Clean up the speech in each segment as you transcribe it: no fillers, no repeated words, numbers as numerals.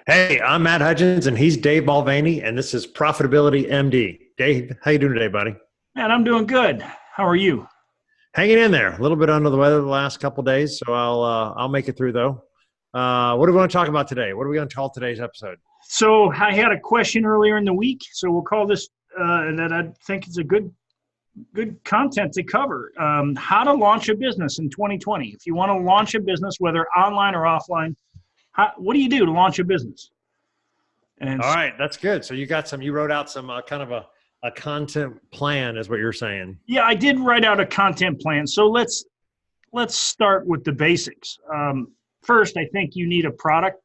Hey, I'm Matt Hudgins, and he's Dave Mulvaney, and this is Profitability MD. Dave, how you doing today, buddy? Man, I'm doing good. How are you? Hanging in there. A little bit under the weather the last couple of days, so I'll make it through though. What do we want to talk about today? What are we going to call today's episode? So I had a question earlier in the week, so we'll call this that I think is a good content to cover. How to launch a business in 2020. If you want to launch a business, whether online or offline, what do you do to launch a business? And All right, that's good. So you wrote out some kind of a content plan, is what you're saying. yeah, I did write out a content plan. So let's start with the basics. First, I think you need a product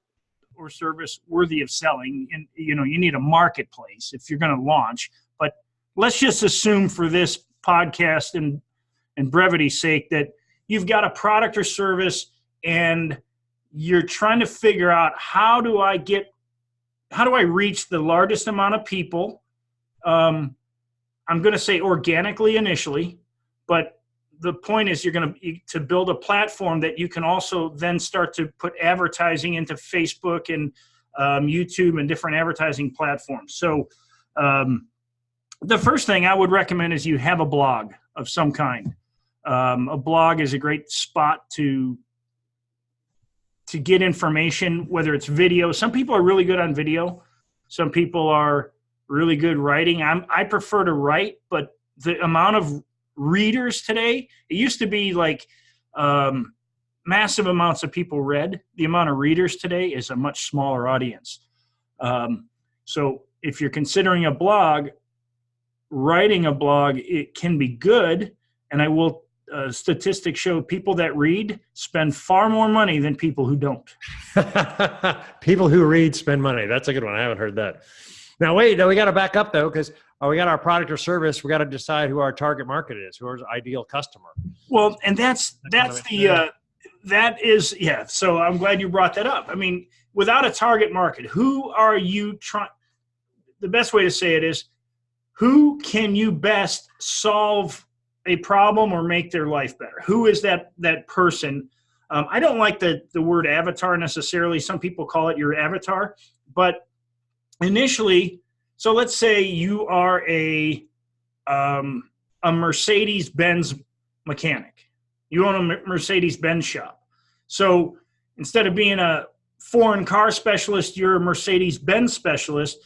or service worthy of selling, and you need a marketplace if you're going to launch. But let's just assume for this podcast and brevity's sake that you've got a product or service and you're trying to figure out how do I reach the largest amount of people. I'm going to say organically initially, but the point is you're going to build a platform that you can also then start to put advertising into Facebook and YouTube and different advertising platforms. So the first thing I would recommend is you have a blog of some kind. A blog is a great spot to get information, whether it's video. Some people are really good on video. Some people are really good writing. I prefer to write, but the amount of readers today, it used to be like massive amounts of people read. The amount of readers today is a much smaller audience. So if you're considering a blog, writing a blog, it can be good. And I will statistics show people that read spend far more money than people who don't. People who read spend money. That's a good one. I haven't heard that. Now, wait, we got to back up though, because we got our product or service. We got to decide who our target market is, who our ideal customer. Well, and that's So I'm glad you brought that up. I mean, without a target market, who are you trying? The best way to say it is, who can you best solve a problem or make their life better? Who is that person? I don't like the word avatar necessarily. Some people call it your avatar, but initially, so let's say you are a Mercedes-Benz mechanic. You own a Mercedes-Benz shop. So instead of being a foreign car specialist, you're a Mercedes-Benz specialist,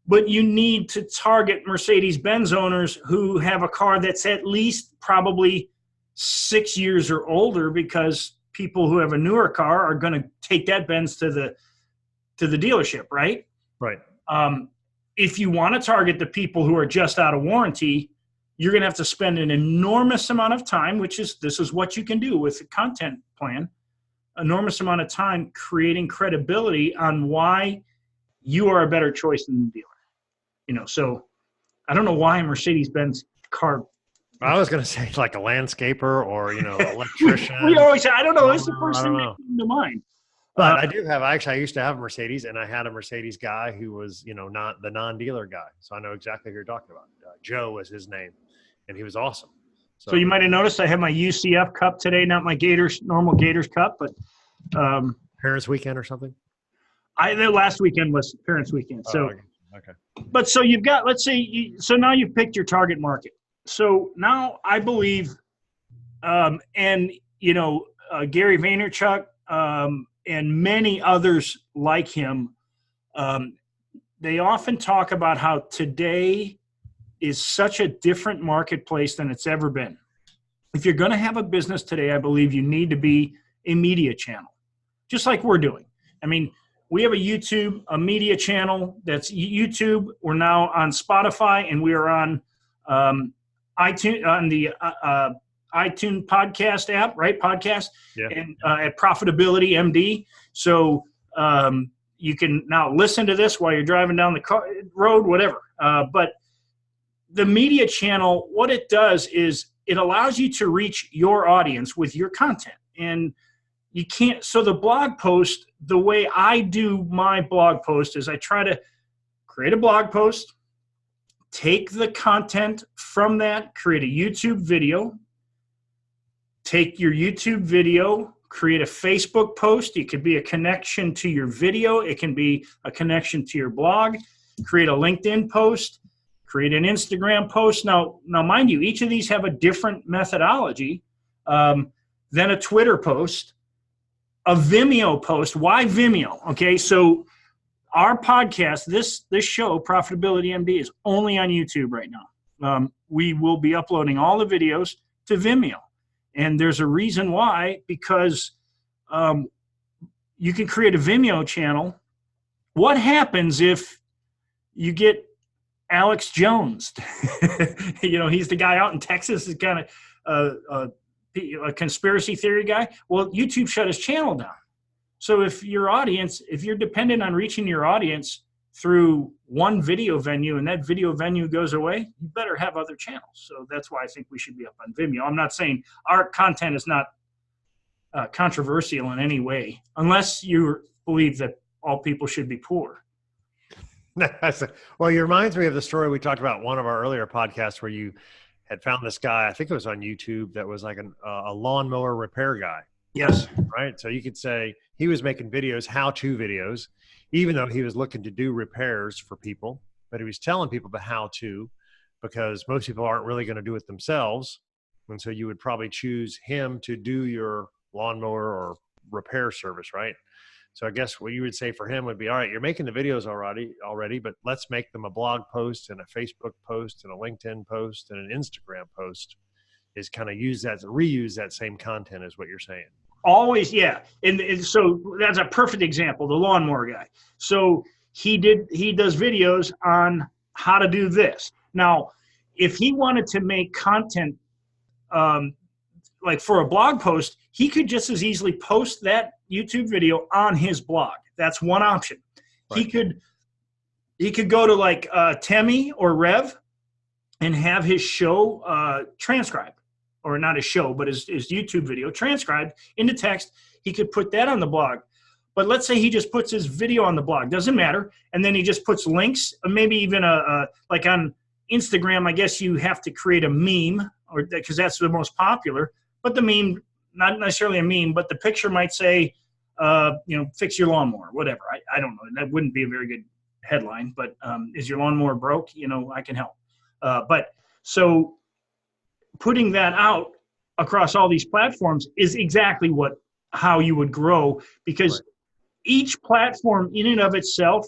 but you need to target Mercedes-Benz owners who have a car that's at least probably 6 years or older, because people who have a newer car are going to take that Benz to the dealership, right? Right. If you want to target the people who are just out of warranty, you're going to have to spend an enormous amount of time, this is what you can do with a content plan, enormous amount of time creating credibility on why you are a better choice than the dealer. So I don't know why a Mercedes-Benz car. I was going to say like a landscaper or, electrician. we always say, I don't know. It's the first thing that came to mind. But I used to have a Mercedes, and I had a Mercedes guy who was, not the non-dealer guy. So I know exactly who you're talking about. Joe was his name, and he was awesome. So you might have noticed I have my UCF cup today, not my normal Gators cup, but Parents' weekend or something? The last weekend was Parents' weekend. So, okay. But so you've got, let's say, so now you've picked your target market. So now I believe, Gary Vaynerchuk and many others like him, they often talk about how today is such a different marketplace than it's ever been. If you're going to have a business today, I believe you need to be a media channel, just like we're doing. I mean, we have a media channel that's YouTube. We're now on Spotify, and we are on iTunes, on the iTunes podcast app, right? Podcast, yeah. And at Profitability MD. So you can now listen to this while you're driving down the road, whatever. But the media channel, what it does is it allows you to reach your audience with your content. And you can't, so the blog post, the way I do my blog post is I try to create a blog post, take the content from that, create a YouTube video, take your YouTube video, create a Facebook post. It could be a connection to your video. It can be a connection to your blog. Create a LinkedIn post. Create an Instagram post. Now, mind you, each of these have a different methodology than a Twitter post, a Vimeo post. Why Vimeo? Okay, so our podcast, this show, Profitability MD, is only on YouTube right now. We will be uploading all the videos to Vimeo. And there's a reason why, because you can create a Vimeo channel. What happens if you get Alex Jones? He's the guy out in Texas, is kind of a conspiracy theory guy. Well, YouTube shut his channel down. So if you're dependent on reaching your audience through one video venue and that video venue goes away, you better have other channels. So that's why I think we should be up on Vimeo. I'm not saying our content is not controversial in any way, unless you believe that all people should be poor. Well, it reminds me of the story we talked about in one of our earlier podcasts where you had found this guy, I think it was on YouTube, that was like a lawnmower repair guy. Yes. Right. So you could say he was making videos, how-to videos, even though he was looking to do repairs for people, but he was telling people the how-to, because most people aren't really going to do it themselves. And so you would probably choose him to do your lawnmower or repair service, right? So I guess what you would say for him would be, all right, you're making the videos already, but let's make them a blog post and a Facebook post and a LinkedIn post and an Instagram post, is kind of reuse that same content, is what you're saying. Always, yeah. And so that's a perfect example, the lawnmower guy. So he does videos on how to do this. Now, if he wanted to make content like for a blog post, he could just as easily post that YouTube video on his blog. That's one option. Right. He could go to like Temi or Rev and have his show transcribed, or not his show, but his YouTube video transcribed into text. He could put that on the blog. But let's say he just puts his video on the blog, doesn't matter, and then he just puts links, maybe even like on Instagram, I guess you have to create a meme, or because that's the most popular. But the meme, not necessarily a meme, but the picture might say, fix your lawnmower, whatever. I don't know. That wouldn't be a very good headline, but is your lawnmower broke? I can help. But so putting that out across all these platforms is exactly how you would grow, because each platform in and of itself,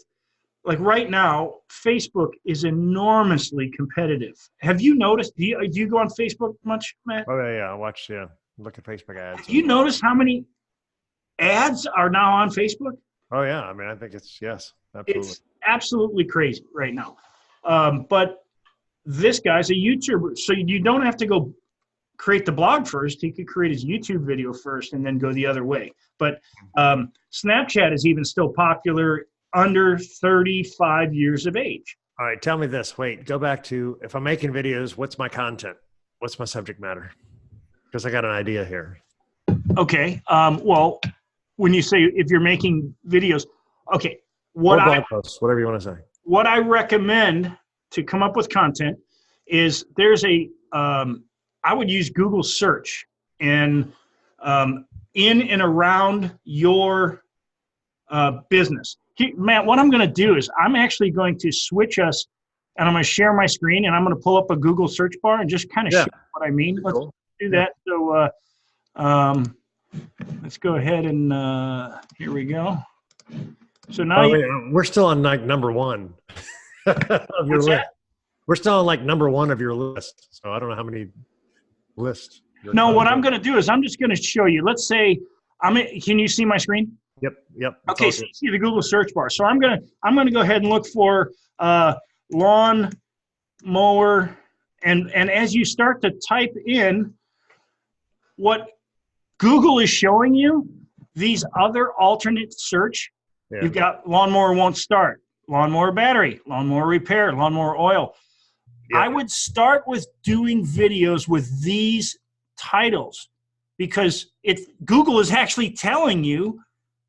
like right now, Facebook is enormously competitive. Have you noticed, do you go on Facebook much, Matt? Oh, yeah. I watch, look at Facebook ads. Have you noticed how many ads are now on Facebook? Oh, yeah. I mean, I think yes, absolutely. It's absolutely crazy right now. But this guy's a YouTuber, so you don't have to go create the blog first. He could create his YouTube video first and then go the other way. But Snapchat is even still popular under 35 years of age. All right, tell me this. Wait, go back to, if I'm making videos, what's my content? What's my subject matter? Because I got an idea here. Okay. Well, when you say if you're making videos, okay. Blog posts, whatever you want to say. What I recommend to come up with content is there's I would use Google search, and in and around your business. Matt, what I'm going to do is I'm actually going to switch us, and I'm going to share my screen, and I'm going to pull up a Google search bar and just kind of show what I mean. Let's do that. So let's go ahead and here we go. So now we're still on like number one of your list. We're still on like number one of your list. So I don't know how many lists. No, what I'm going to do is I'm just going to show you. Let's say can you see my screen? Yep. Okay, so you see the Google search bar. So I'm gonna go ahead and look for lawn mower, and as you start to type in what Google is showing you, these other alternate search, you've got lawnmower won't start, lawnmower battery, lawnmower repair, lawnmower oil. I would start with doing videos with these titles, because Google is actually telling you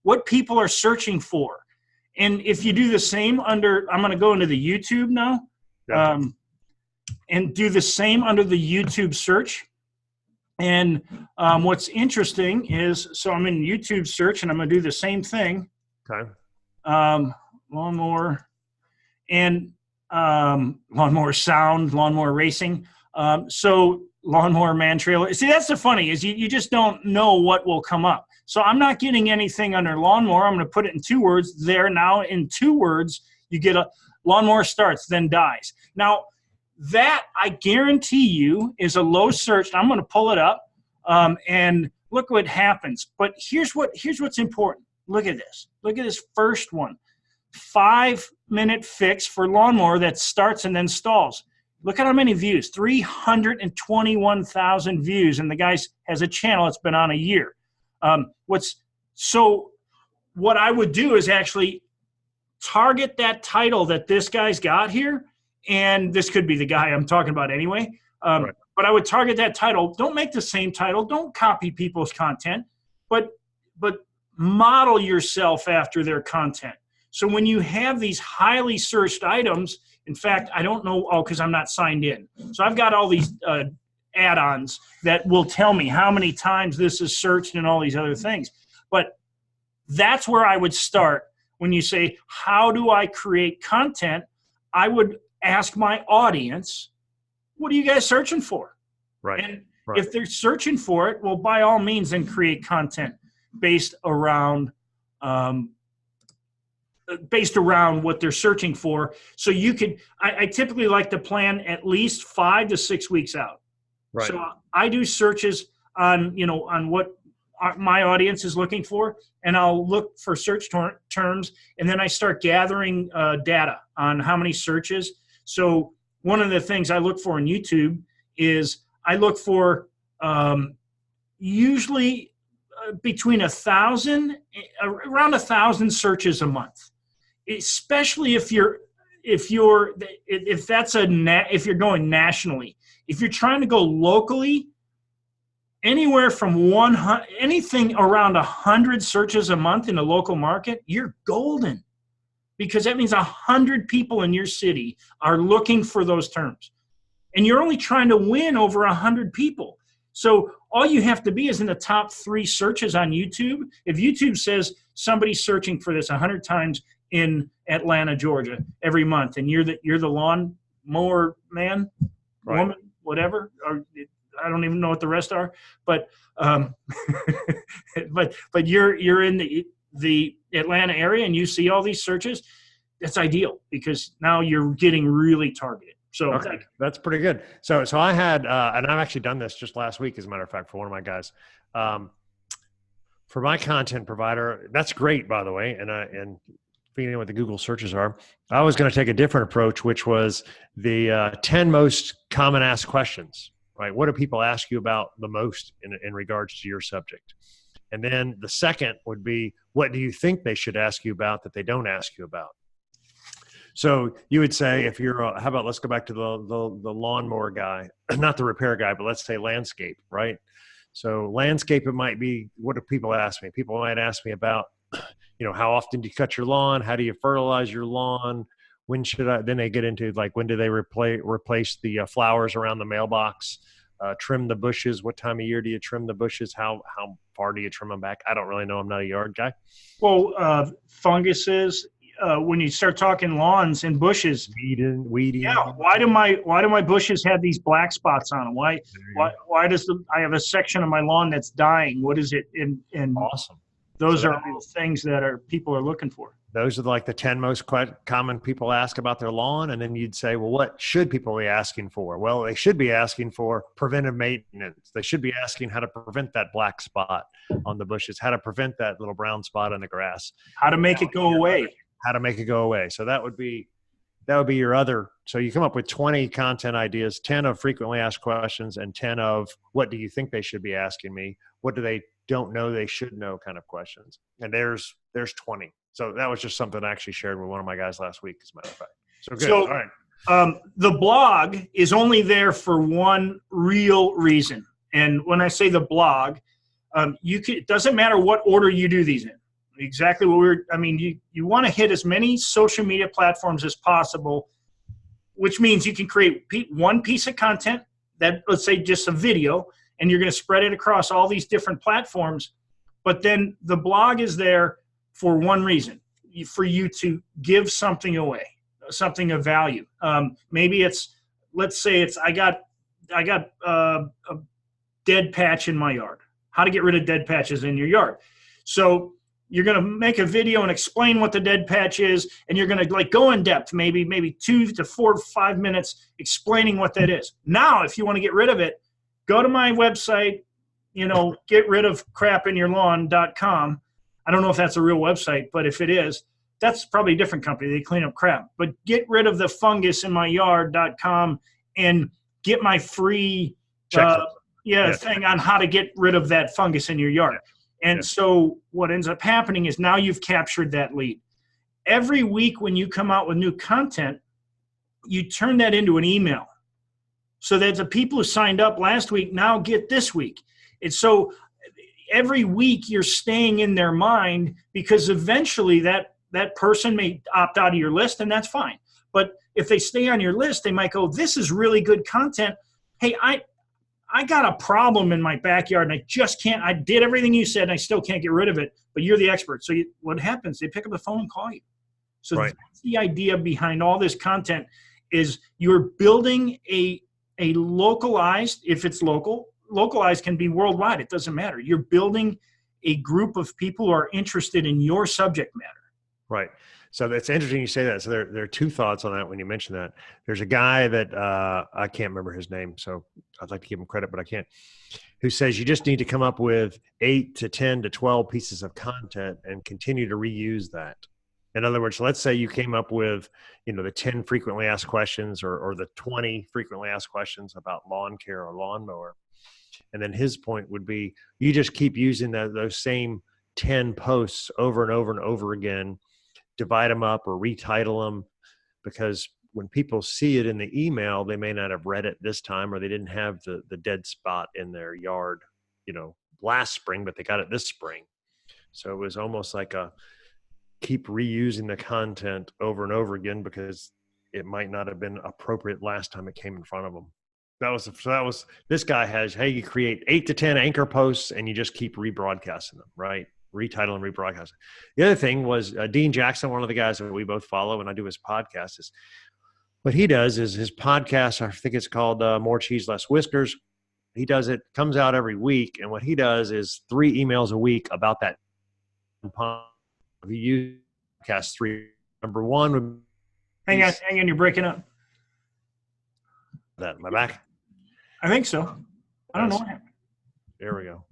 what people are searching for. And if you do the same I'm going to go into the YouTube now, and do the same under the YouTube search. And what's interesting is, so I'm in YouTube search, and I'm going to do the same thing. Okay. Lawnmower and lawnmower sound, lawnmower racing. So lawnmower man trailer. See, that's the funny is you just don't know what will come up. So I'm not getting anything under lawnmower. I'm going to put it in 2 words there. Now in 2 words, you get a lawnmower starts, then dies. Now that I guarantee you is a low search. I'm going to pull it up and look what happens. But here's what's important. Look at this. Look at this first one. 5-minute fix for lawnmower that starts and then stalls. Look at how many views. 321,000 views. And the guy has a channel that's been on a year. What I would do is actually target that title that this guy's got here. And this could be the guy I'm talking about anyway. Right. But I would target that title. Don't make the same title. Don't copy people's content. But model yourself after their content. So when you have these highly searched items, in fact, I don't know, because I'm not signed in. So I've got all these add-ons that will tell me how many times this is searched and all these other things. But that's where I would start when you say, how do I create content? I would ask my audience, what are you guys searching for? Right. And if they're searching for it, well, by all means, then create content based around what they're searching for. So you could, I typically like to plan at least 5 to 6 weeks out. Right. So I do searches on what my audience is looking for, and I'll look for search terms, and then I start gathering data on how many searches. So one of the things I look for in YouTube is I look for usually between around 1,000 searches a month, especially if you're going nationally. If you're trying to go locally, anywhere from anything around 100 searches a month in a local market, you're golden, because that means 100 people in your city are looking for those terms, and you're only trying to win over 100 people. So all you have to be is in the top 3 searches on YouTube. If YouTube says somebody's searching for this 100 times in Atlanta, Georgia, every month, and you're the lawn mower man, right, woman, whatever, or I don't even know what the rest are, but but you're in the Atlanta area and you see all these searches, that's ideal, because now you're getting really targeted. So okay, that's pretty good. So I had, and I've actually done this just last week, as a matter of fact, for one of my guys, for my content provider. That's great, by the way. And figuring out what the Google searches are, I was going to take a different approach, which was the 10 most common asked questions, right? What do people ask you about the most in regards to your subject? And then the second would be, what do you think they should ask you about that they don't ask you about? So you would say, if you're, how about, let's go back to the lawnmower guy, not the repair guy, but let's say landscape, right? So landscape, it might be, what do people ask me? People might ask me about, how often do you cut your lawn? How do you fertilize your lawn? When should then they get into like, when do they replace the flowers around the mailbox? Trim the bushes. What time of year do you trim the bushes? How far do you trim them back? I don't really know. I'm not a yard guy. Well, funguses, when you start talking lawns and bushes, weeding. Yeah. Why do my bushes have these black spots on them? Why does I have a section of my lawn that's dying? What is it? And awesome. Those are all things that people are looking for. Those are like the 10 most common people ask about their lawn. And then you'd say, well, what should people be asking for? Well, they should be asking for preventive maintenance. They should be asking how to prevent that black spot on the bushes, how to prevent that little brown spot on the grass, how to make it go away. How to make it go away. So that would be your other. So you come up with 20 content ideas, 10 of frequently asked questions, and 10 of what do you think they should be asking me? What do they don't know they should know kind of questions. And there's 20. So that was just something I actually shared with one of my guys last week, as a matter of fact. So good. All right. The blog is only there for one real reason. And when I say the blog, it doesn't matter what order you do these in. Exactly what you want to hit as many social media platforms as possible, which means you can create one piece of content that, let's say, just a video, and you're going to spread it across all these different platforms. But then the blog is there for one reason, for you to give something away, something of value. Maybe it's, let's say it's, I got a dead patch in my yard, how to get rid of dead patches in your yard. So you're going to make a video and explain what the dead patch is, and you're going to like go in depth, maybe 2 to 4 to 5 minutes explaining what that is. Now, if you want to get rid of it, go to my website, getridofcrapinyourlawn.com. I don't know if that's a real website, but if it is, that's probably a different company. They clean up crap. But get rid of the fungus in my yard.com and get my free thing on how to get rid of that fungus in your yard. And so what ends up happening is now you've captured that lead. Every week when you come out with new content, you turn that into an email so that the people who signed up last week now get this week. And so every week you're staying in their mind, because eventually that person may opt out of your list, and that's fine. But if they stay on your list, they might go, this is really good content. Hey, I got a problem in my backyard and I just can't, I did everything you said and I still can't get rid of it, but you're the expert. So what happens? They pick up the phone and call you. So that's the idea behind all this content, is you're building a localized, if it's localized can be worldwide. It doesn't matter. You're building a group of people who are interested in your subject matter. Right. So that's interesting you say that. So there are two thoughts on that when you mention that. There's a guy that I can't remember his name, so I'd like to give him credit, but I can't, who says you just need to come up with 8 to 10 to 12 pieces of content and continue to reuse that. In other words, let's say you came up with, the 10 frequently asked questions or the 20 frequently asked questions about lawn care or lawnmower. And then his point would be, you just keep using those same 10 posts over and over and over again, divide them up or retitle them, because when people see it in the email, they may not have read it this time, or they didn't have the dead spot in their yard, last spring, but they got it this spring. So it was almost like a keep reusing the content over and over again, because it might not have been appropriate last time it came in front of them. This guy has, hey, you create 8 to 10 anchor posts and you just keep rebroadcasting them, right? Retitle and rebroadcast. The other thing was Dean Jackson, one of the guys that we both follow, and I do his podcast, is what he does is his podcast, I think it's called More Cheese, Less Whiskers. He does it, comes out every week. And what he does is 3 emails a week about that. He uses podcast 3. Number 1 would hang on, you're breaking up. That, am I back? I think so. I don't know what happened. There we go.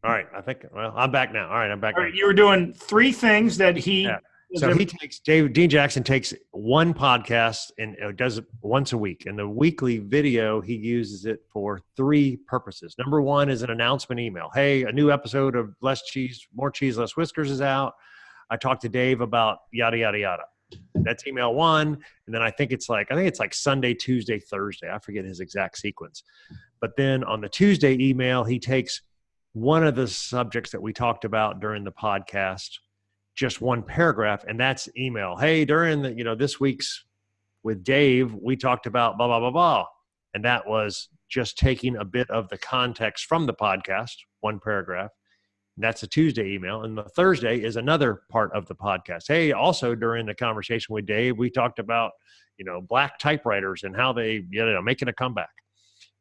All right. I'm back now. All right. I'm back. All right. You were doing 3 things that he. Yeah. So Dean Jackson takes one podcast and does it once a week. And the weekly video, he uses it for 3 purposes. Number 1 is an announcement email. Hey, a new episode of More Cheese, Less Whiskers is out. I talked to Dave about yada, yada, yada. That's email 1. And then I think it's like Sunday, Tuesday, Thursday. I forget his exact sequence. But then on the Tuesday email, he takes one of the subjects that we talked about during the podcast, just one paragraph, and that's email. Hey, during this week's with Dave, we talked about blah, blah, blah, blah. And that was just taking a bit of the context from the podcast, one paragraph. And that's a Tuesday email. And the Thursday is another part of the podcast. Hey, also during the conversation with Dave, we talked about, black typewriters and how they, making a comeback.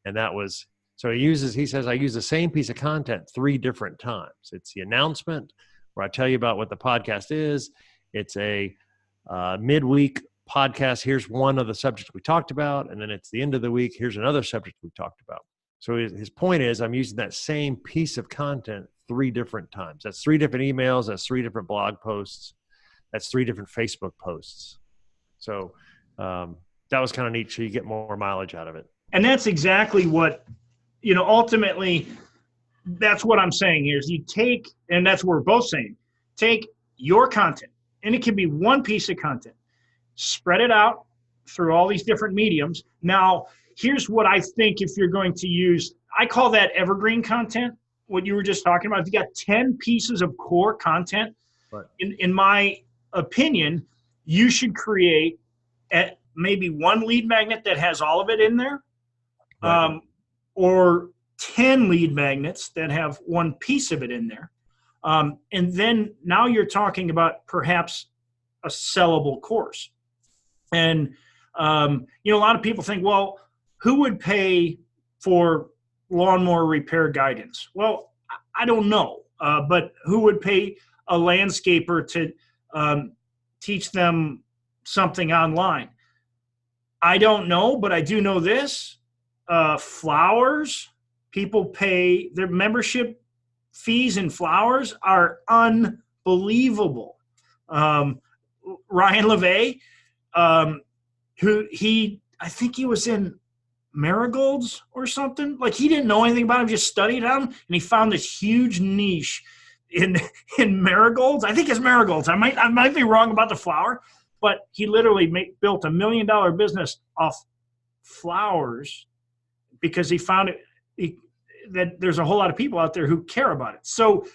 And that was, so he says, I use the same piece of content 3 different times. It's the announcement where I tell you about what the podcast is. It's a midweek podcast. Here's one of the subjects we talked about. And then it's the end of the week. Here's another subject we talked about. So his point is, I'm using that same piece of content 3 different times. That's 3 different emails. That's 3 different blog posts. That's 3 different Facebook posts. So that was kind of neat. So you get more mileage out of it. And that's exactly what, ultimately, that's what I'm saying here is you take, and that's what we're both saying, take your content, and it can be one piece of content, spread it out through all these different mediums. Now, here's what I think if you're going to use, I call that evergreen content, what you were just talking about. If you got 10 pieces of core content, right, in my opinion, you should create maybe one lead magnet that has all of it in there, right, or 10 lead magnets that have one piece of it in there. And then now you're talking about perhaps a sellable course. And, a lot of people think, well, who would pay for lawnmower repair guidance? Well, I don't know, but who would pay a landscaper to teach them something online? I don't know, but I do know this. Flowers, people pay their membership fees in flowers are unbelievable. Ryan LeVay, I think he was in marigolds or something. Like, he didn't know anything about them, just studied them, and he found this huge niche in marigolds. I think it's marigolds. I might be wrong about the flower, but he literally built $1 million business off flowers because he found that there's a whole lot of people out there who care about it. So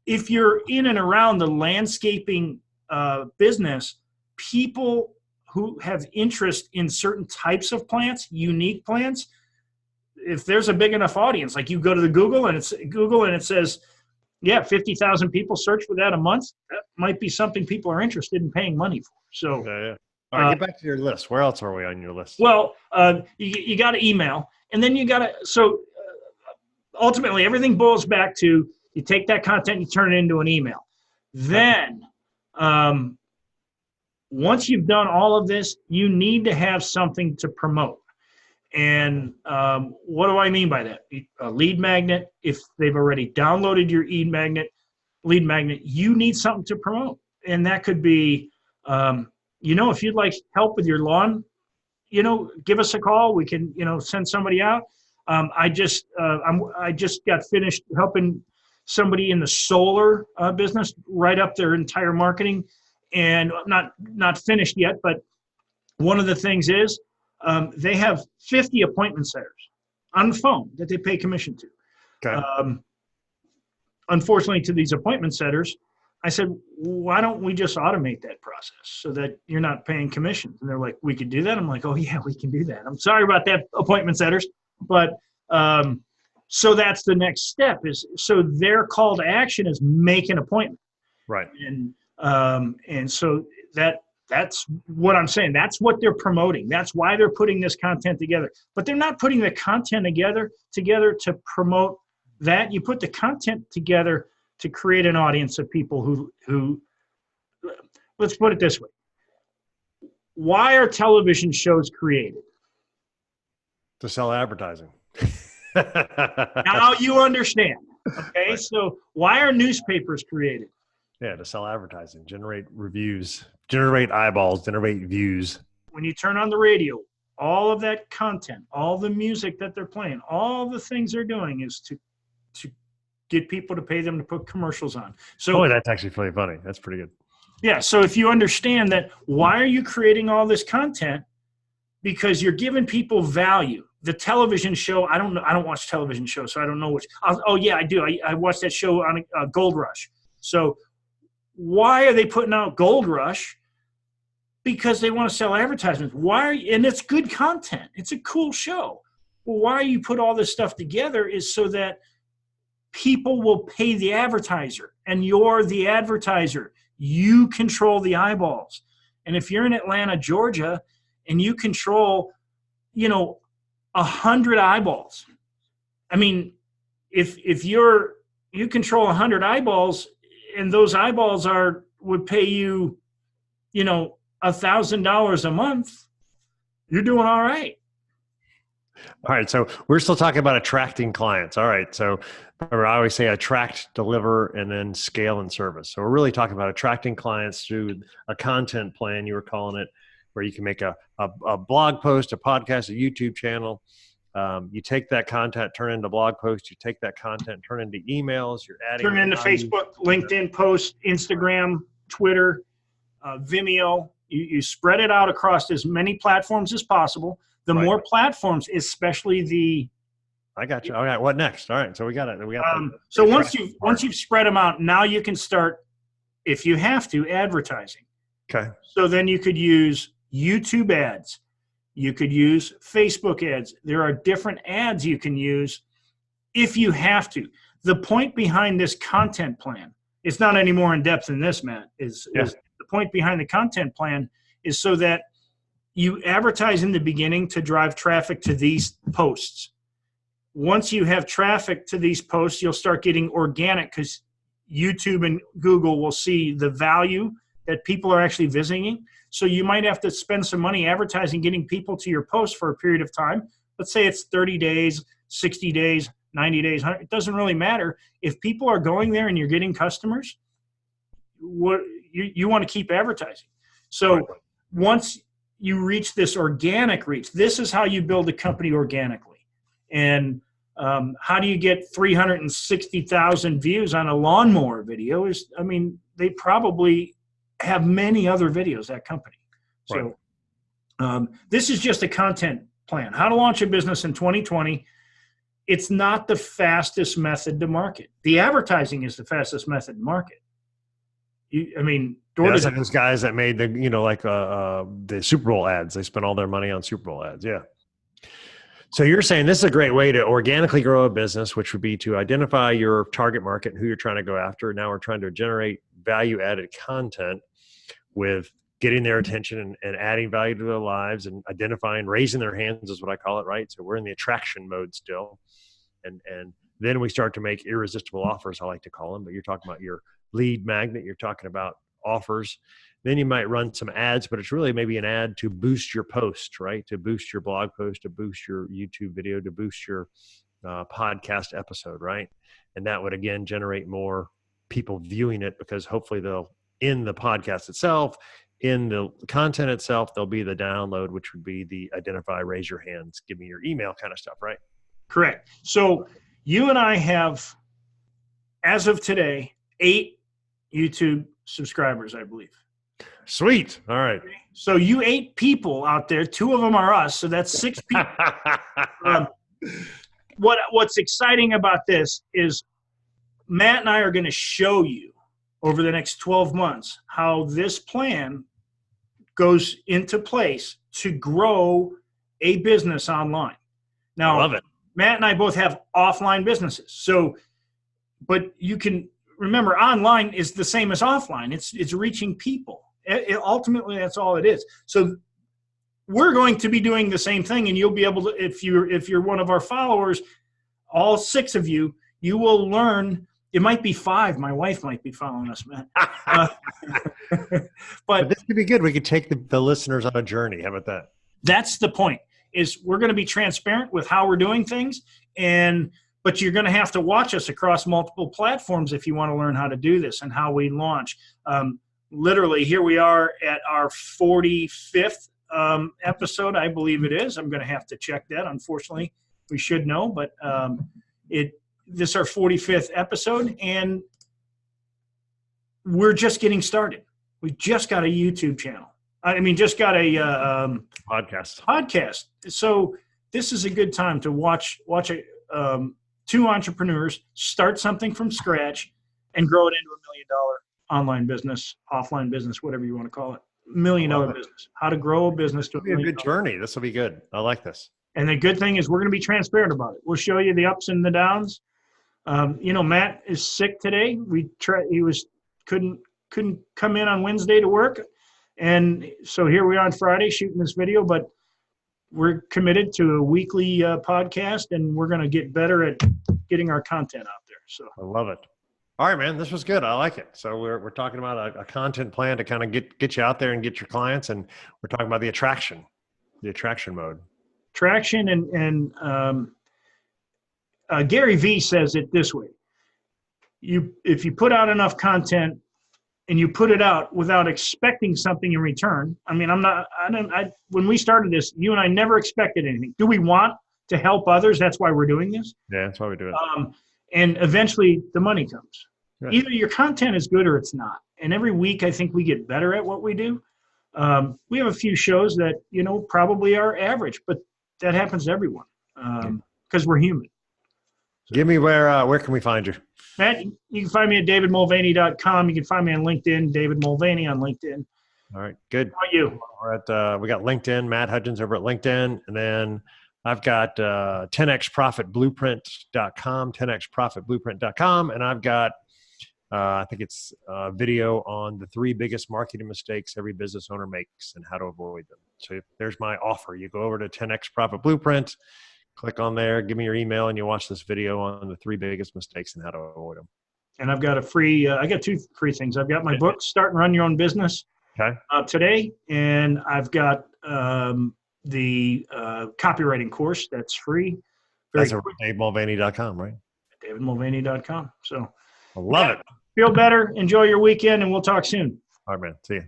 if you're in and around the landscaping business, people who have interest in certain types of plants, unique plants, if there's a big enough audience, like you go to the Google and it says, yeah, 50,000 people search for that a month, that might be something people are interested in paying money for. So, yeah. All right, get back to your list. Where else are we on your list? Well, you got to email, and then you got to, ultimately everything boils back to, you take that content and you turn it into an email. Then, once you've done all of this, you need to have something to promote. And what do I mean by that? A lead magnet, if they've already downloaded your lead magnet, you need something to promote. And that could be, if you'd like help with your lawn, give us a call. We can, send somebody out. I just got finished helping somebody in the solar business write up their entire marketing, and not finished yet. But one of the things is they have 50 appointment setters on the phone that they pay commission to. Okay. Unfortunately, to these appointment setters, I said, why don't we just automate that process so that you're not paying commissions? And they're like, we could do that. I'm like, oh yeah, we can do that. I'm sorry about that, appointment setters. But so that's the next step, is so their call to action is make an appointment. Right. And so that's what I'm saying. That's what they're promoting. That's why they're putting this content together. But they're not putting the content together to promote that. You put the content together to create an audience of people who let's put it this way. Why are television shows created? To sell advertising. Now you understand. Okay, right. So why are newspapers created? Yeah, to sell advertising, generate reviews, generate eyeballs, generate views. When you turn on the radio, all of that content, all the music that they're playing, all the things they're doing is to get people to pay them to put commercials on. So, that's actually really funny. That's pretty good. Yeah. So if you understand that, why are you creating all this content? Because you're giving people value. The television show, I don't know. I don't watch television shows, so I don't know which. Oh yeah, I do. I watched that show on Gold Rush. So why are they putting out Gold Rush? Because they want to sell advertisements. And it's good content. It's a cool show. Well, why you put all this stuff together is so that people will pay the advertiser, and you're the advertiser. You control the eyeballs. And if you're in Atlanta, Georgia, and you control, 100 eyeballs. I mean, if you control 100 eyeballs, and those eyeballs would pay you, $1,000 a month, you're doing all right. All right. So we're still talking about attracting clients. All right. So remember, I always say attract, deliver, and then scale and service. So we're really talking about attracting clients through a content plan, you were calling it, where you can make a blog post, a podcast, a YouTube channel. You take that content, turn into blog posts. You take that content, turn into emails. You're adding. Turn it into Facebook, LinkedIn posts, Instagram, Twitter, Vimeo. You spread it out across as many platforms as possible. The right. More platforms, especially I got you. All right. What next? All right. So we got it. So once you've spread them out, now you can start, if you have to, advertising. Okay. So then you could use YouTube ads. You could use Facebook ads. There are different ads you can use if you have to. The point behind this content plan, it's not any more in depth than this, Matt, is the point behind the content plan is so that you advertise in the beginning to drive traffic to these posts. Once you have traffic to these posts, you'll start getting organic because YouTube and Google will see the value that people are actually visiting. So you might have to spend some money advertising, getting people to your post for a period of time. Let's say it's 30 days, 60 days, 90 days, 100. It doesn't really matter. If people are going there and you're getting customers, you want to keep advertising. So once you reach this organic reach, this is how you build a company organically. And how do you get 360,000 views on a lawnmower video? They probably have many other videos, that company. So this is just a content plan. How to launch a business in 2020. It's not the fastest method to market. The advertising is the fastest method to market. That's like those guys that made the Super Bowl ads. They spent all their money on Super Bowl ads. Yeah. So you're saying this is a great way to organically grow a business, which would be to identify your target market and who you're trying to go after. Now we're trying to generate value-added content with getting their attention and adding value to their lives and identifying, raising their hands is what I call it, right? So we're in the attraction mode still. And then we start to make irresistible offers, I like to call them, but you're talking about your lead magnet, you're talking about offers. Then you might run some ads, but it's really maybe an ad to boost your post, right? To boost your blog post, to boost your YouTube video, to boost your podcast episode, right? And that would, again, generate more people viewing it because hopefully they'll, in the podcast itself, in the content itself, there'll be the download, which would be the identify, raise your hands, give me your email kind of stuff, right? Correct. So you and I have, as of today, 8 YouTube subscribers, I believe. Sweet. All right. So you 8 people out there, 2 of them are us. So that's 6 people. What's exciting about this is Matt and I are going to show you over the next 12 months how this plan goes into place to grow a business online. Now, I love it. Matt and I both have offline businesses. So, but you can remember online is the same as offline. It's reaching people. Ultimately, that's all it is. So we're going to be doing the same thing, and you'll be able to, if you're one of our followers, all 6 of you, you will learn. It might be 5. My wife might be following us, Matt. But this could be good. We could take the listeners on a journey. How about that? That's the point. Is we're going to be transparent with how we're doing things, but you're going to have to watch us across multiple platforms if you want to learn how to do this and how we launch. Literally, here we are at our 45th episode, I believe it is. I'm going to have to check that. Unfortunately, we should know, but this is our 45th episode, and we're just getting started. We just got a YouTube channel. Just got a podcast. So this is a good time to watch 2 entrepreneurs start something from scratch and grow it into $1 million online business, offline business, whatever you want to call it. $1 million business. How to grow a business to $1 million. It'll be a good journey. This will be good. I like this. And the good thing is we're going to be transparent about it. We'll show you the ups and the downs. Matt is sick today. Couldn't come in on Wednesday to work. And so here we are on Friday shooting this video, but we're committed to a weekly podcast, and we're going to get better at getting our content out there. So I love it. All right, man, this was good. I like it. So we're talking about a content plan to kind of get you out there and get your clients, and we're talking about the attraction mode. Traction and Gary Vee says it this way: if you put out enough content and you put it out without expecting something in return. When we started this, you and I never expected anything. Do we want to help others? That's why we're doing this. Yeah, that's why we do it. And eventually the money comes. Yeah. Either your content is good or it's not. And every week I think we get better at what we do. We have a few shows that, probably are average, but that happens to everyone because we're human. So, give me where can we find you? Matt, you can find me at davidmulvaney.com. You can find me on LinkedIn, David Mulvaney on LinkedIn. All right, good. How about you? We're at we got LinkedIn, Matt Hudgins over at LinkedIn, and then I've got 10xprofitblueprint.com, 10xprofitblueprint.com, and I've got I think it's a video on the 3 biggest marketing mistakes every business owner makes and how to avoid them. So there's my offer. You go over to 10x Profit Blueprint, click on there, give me your email, and you watch this video on the 3 biggest mistakes and how to avoid them. And I've got a free, I got 2 free things. I've got my book, Start and Run Your Own Business, today, and I've got the copywriting course that's free. That's at DaveMulvaney.com, right? DaveMulvaney.com. So I love it. Feel better. Enjoy your weekend, and we'll talk soon. All right, man. See you.